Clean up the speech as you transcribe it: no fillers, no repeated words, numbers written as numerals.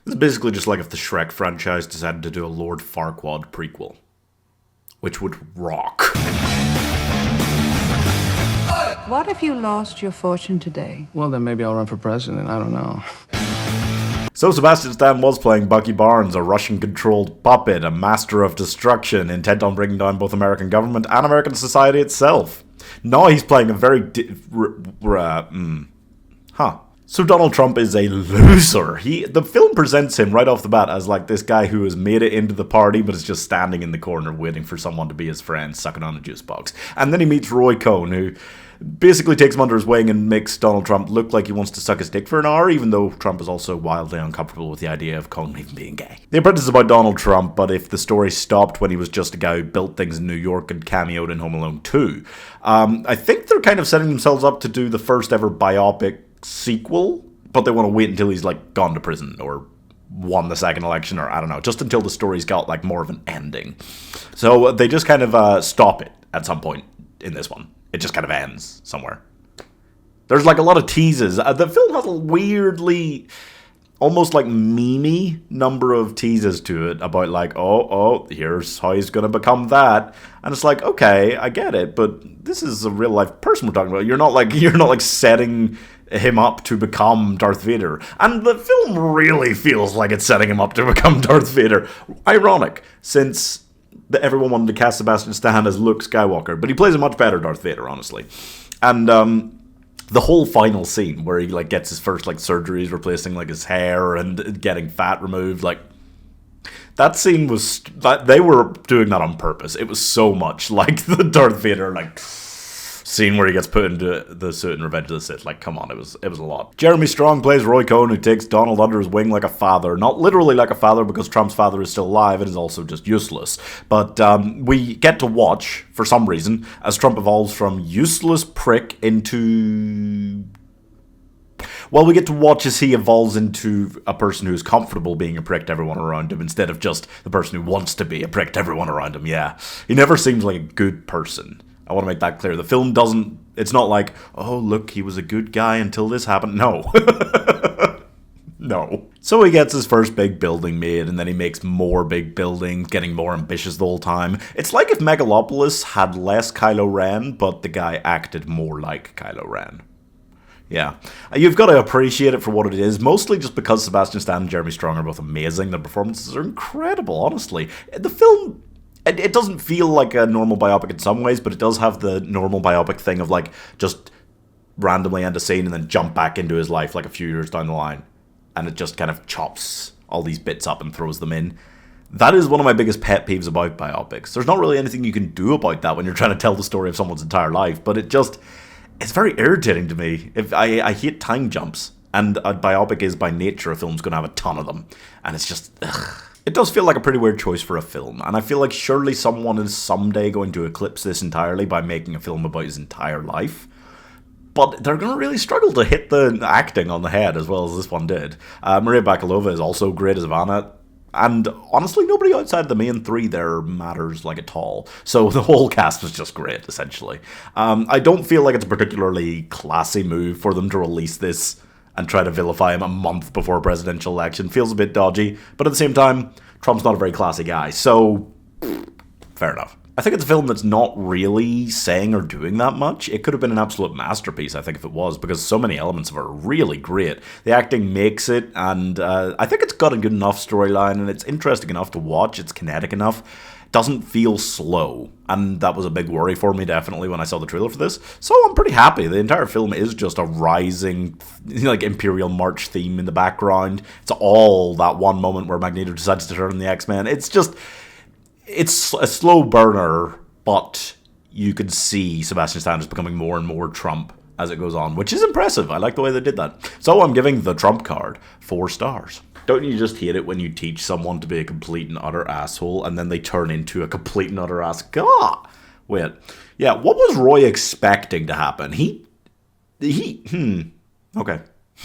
It's basically just like if the Shrek franchise decided to do a Lord Farquaad prequel, which would rock. What if you lost your fortune today? Well, then maybe I'll run for president. I don't know. So Sebastian Stan was playing Bucky Barnes, a Russian-controlled puppet, a master of destruction, intent on bringing down both American government and American society itself. Now he's playing a very So Donald Trump is a loser. The film presents him right off the bat as like this guy who has made it into the party but is just standing in the corner waiting for someone to be his friend, sucking on a juice box. And then he meets Roy Cohn, who basically takes him under his wing and makes Donald Trump look like he wants to suck his dick for an hour, even though Trump is also wildly uncomfortable with the idea of Cohn even being gay. The Apprentice is about Donald Trump, but if the story stopped when he was just a guy who built things in New York and cameoed in Home Alone 2, I think they're kind of setting themselves up to do the first ever biopic sequel, but they want to wait until he's like gone to prison or won the second election, or I don't know, just until the story's got like more of an ending. So they just kind of stop it at some point in this one. It just kind of ends somewhere. There's like a lot of teases. The film has a weirdly, almost like meme-y number of teases to it about like, oh, here's how he's going to become that. And it's like, okay, I get it, but this is a real life person we're talking about. You're not like setting him up to become Darth Vader. And the film really feels like it's setting him up to become Darth Vader. Ironic, since everyone wanted to cast Sebastian Stan as Luke Skywalker, but he plays a much better Darth Vader, honestly. And the whole final scene where he like gets his first like surgeries, replacing like his hair and getting fat removed, like that scene was, they were doing that on purpose. It was so much like the Darth Vader like scene where he gets put into the suit in Revenge of the Sith. Like, come on, it was a lot. Jeremy Strong plays Roy Cohn, who takes Donald under his wing like a father. Not literally like a father, because Trump's father is still alive and is also just useless. But we get to watch, for some reason, as Trump evolves from useless prick into... Well, we get to watch as he evolves into a person who's comfortable being a prick to everyone around him, instead of just the person who wants to be a prick to everyone around him, yeah. He never seems like a good person. I want to make that clear. The film doesn't... It's not like, oh, look, he was a good guy until this happened. No. No. So he gets his first big building made, and then he makes more big buildings, getting more ambitious the whole time. It's like if Megalopolis had less Kylo Ren, but the guy acted more like Kylo Ren. Yeah. You've got to appreciate it for what it is, mostly just because Sebastian Stan and Jeremy Strong are both amazing. Their performances are incredible, honestly. The film... It doesn't feel like a normal biopic in some ways, but it does have the normal biopic thing of like just randomly end a scene and then jump back into his life like a few years down the line. And it just kind of chops all these bits up and throws them in. That is one of my biggest pet peeves about biopics. There's not really anything you can do about that when you're trying to tell the story of someone's entire life, but it's very irritating to me. I hate time jumps, and a biopic is by nature a film's going to have a ton of them. And it's just... ugh. It does feel like a pretty weird choice for a film, and I feel like surely someone is someday going to eclipse this entirely by making a film about his entire life. But they're going to really struggle to hit the acting on the head as well as this one did. Maria Bakalova is also great as Ivana, and honestly, nobody outside the main three there matters like at all. So the whole cast was just great, essentially. I don't feel like it's a particularly classy move for them to release this and try to vilify him a month before a presidential election. Feels a bit dodgy, but at the same time, Trump's not a very classy guy, so fair enough. I think it's a film that's not really saying or doing that much. It could have been an absolute masterpiece, I think, if it was, because so many elements of it are really great. The acting makes it, and I think it's got a good enough storyline, and it's interesting enough to watch, it's kinetic enough. Doesn't feel slow, and that was a big worry for me, definitely, when I saw the trailer for this. So I'm pretty happy. The entire film is just a rising, like, Imperial March theme in the background. It's all that one moment where Magneto decides to turn on the X-Men. It's just, it's a slow burner, but you can see Sebastian Stan is becoming more and more Trump as it goes on, which is impressive. I like the way they did that. So I'm giving the Trump card 4 stars. Don't you just hate it when you teach someone to be a complete and utter asshole and then they turn into a complete and utter ass? God! Wait. Yeah, what was Roy expecting to happen? Okay.